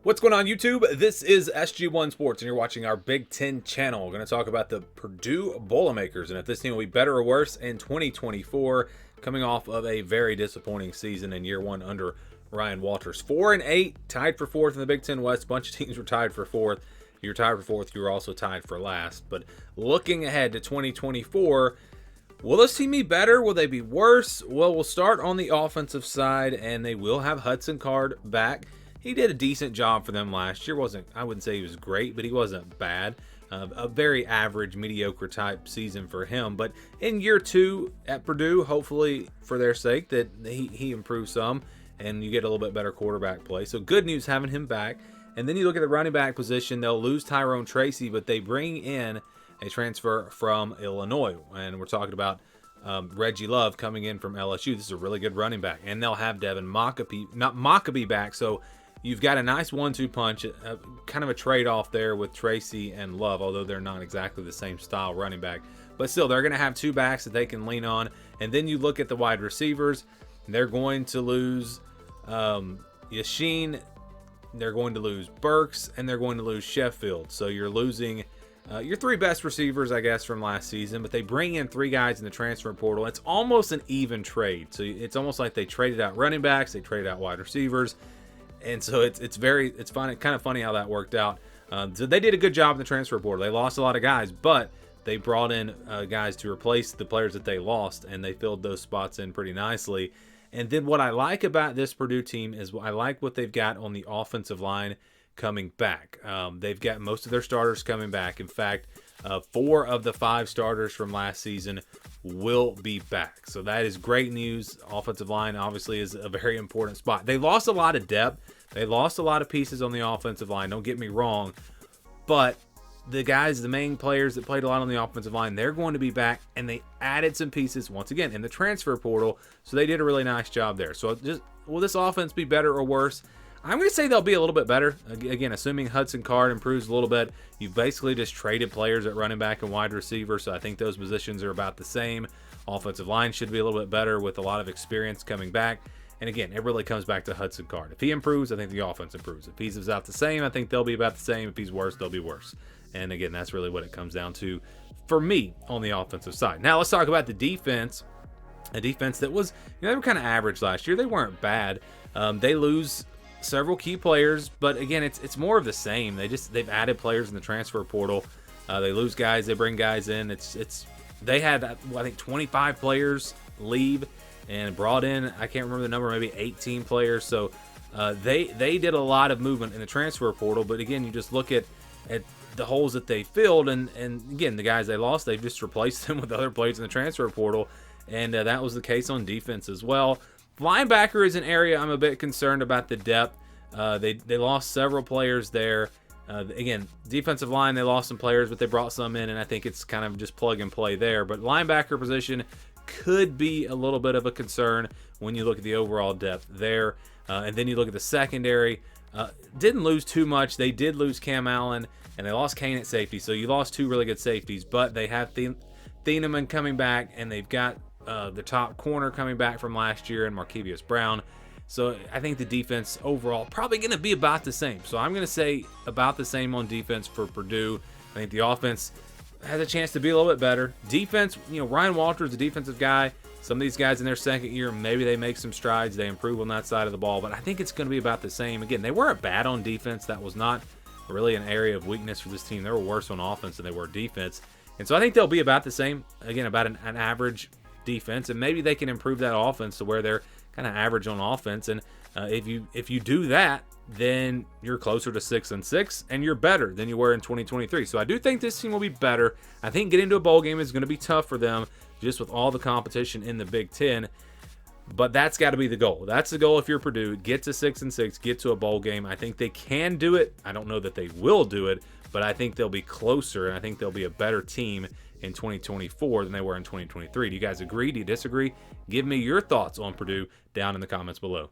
What's going on, YouTube? This is SG1 Sports, and you're watching our Big Ten channel. We're going to talk about the Purdue Boilermakers and if this team will be better or worse in 2024, coming off of a very disappointing season in year one under Ryan Walters. 4-8, tied for fourth in the Big Ten West. A bunch of teams were tied for fourth. If you're tied for fourth, you were also tied for last. But looking ahead to 2024, will this team be better? Will they be worse? Well, we'll start on the offensive side, and they will have Hudson Card back. He did a decent job for them last year. I wouldn't say he was great, but he wasn't bad. A very average, mediocre type season for him. But in year two at Purdue, hopefully for their sake, that he improves some and you get a little bit better quarterback play. So good news having him back. And then you look at the running back position, they'll lose Tyrone Tracy, but they bring in a transfer from Illinois. And we're talking about Reggie Love coming in from LSU. This is a really good running back. And they'll have Devin Mockabee back. So you've got a nice 1-2 punch, kind of a trade-off there with Tracy and Love, although they're not exactly the same style running back. But still, they're going to have two backs that they can lean on. And then you look at the wide receivers. They're going to lose Yashin, they're going to lose Burks, and they're going to lose Sheffield. So you're losing your three best receivers, I guess, from last season. But they bring in three guys in the transfer portal. It's almost an even trade. So it's almost like they traded out running backs, they traded out wide receivers. And so it's kind of funny how that worked out. So they did a good job in the transfer portal. They lost a lot of guys, but they brought in guys to replace the players that they lost, and they filled those spots in pretty nicely. And then what I like about this Purdue team is I like what they've got on the offensive line coming back. They've got most of their starters coming back. In fact, 4 of the 5 starters from last season will be back. So that is great news. Offensive line obviously is a very important spot. They lost a lot of depth. They lost a lot of pieces on the offensive line. Don't get me wrong. But the guys, the main players that played a lot on the offensive line, they're going to be back, and they added some pieces once again in the transfer portal. So they did a really nice job there. So will this offense be better or worse? I'm going to say they'll be a little bit better. Again, assuming Hudson Card improves a little bit. You've basically just traded players at running back and wide receiver, so I think those positions are about the same. Offensive line should be a little bit better with a lot of experience coming back. And again, it really comes back to Hudson Card. If he improves, I think the offense improves. If he's about the same, I think they'll be about the same. If he's worse, they'll be worse. And again, that's really what it comes down to for me on the offensive side. Now let's talk about the defense. A defense that was, they were kind of average last year. They weren't bad. They lose several key players, but again, it's more of the same. They've added players in the transfer portal. They lose guys, they bring guys in. They had, I think, 25 players leave and brought in, I can't remember the number, maybe 18 players. So they did a lot of movement in the transfer portal. But again, you just look at the holes that they filled, and again, the guys they lost, they've just replaced them with other players in the transfer portal, and that was the case on defense as well. Linebacker is an area I'm a bit concerned about the depth. They lost several players there. Again, defensive line, they lost some players, but they brought some in, and I think it's kind of just plug and play there. But linebacker position could be a little bit of a concern when you look at the overall depth there. And then you look at the secondary. Didn't lose too much. They did lose Cam Allen, and they lost Kane at safety. So you lost 2 really good safeties, but they have Thieneman coming back, and they've got the top corner coming back from last year and Markevius Brown. So I think the defense overall probably going to be about the same. So I'm going to say about the same on defense for Purdue. I think the offense has a chance to be a little bit better. Defense, Ryan Walters, the defensive guy. Some of these guys in their second year, maybe they make some strides. They improve on that side of the ball. But I think it's going to be about the same. Again, they weren't bad on defense. That was not really an area of weakness for this team. They were worse on offense than they were defense. And so I think they'll be about the same. Again, about an average defense. And maybe they can improve that offense to where they're kind of average on offense. And if you do that, then you're closer to 6-6, and you're better than you were in 2023. So I do think this team will be better. I think getting to a bowl game is going to be tough for them, just with all the competition in the Big Ten. But that's got to be the goal. That's the goal if you're Purdue. Get to 6-6, get to a bowl game. I think they can do it. I don't know that they will do it, but I think they'll be closer, and I think they'll be a better team in 2024 than they were in 2023. Do you guys agree? Do you disagree? Give me your thoughts on Purdue down in the comments below.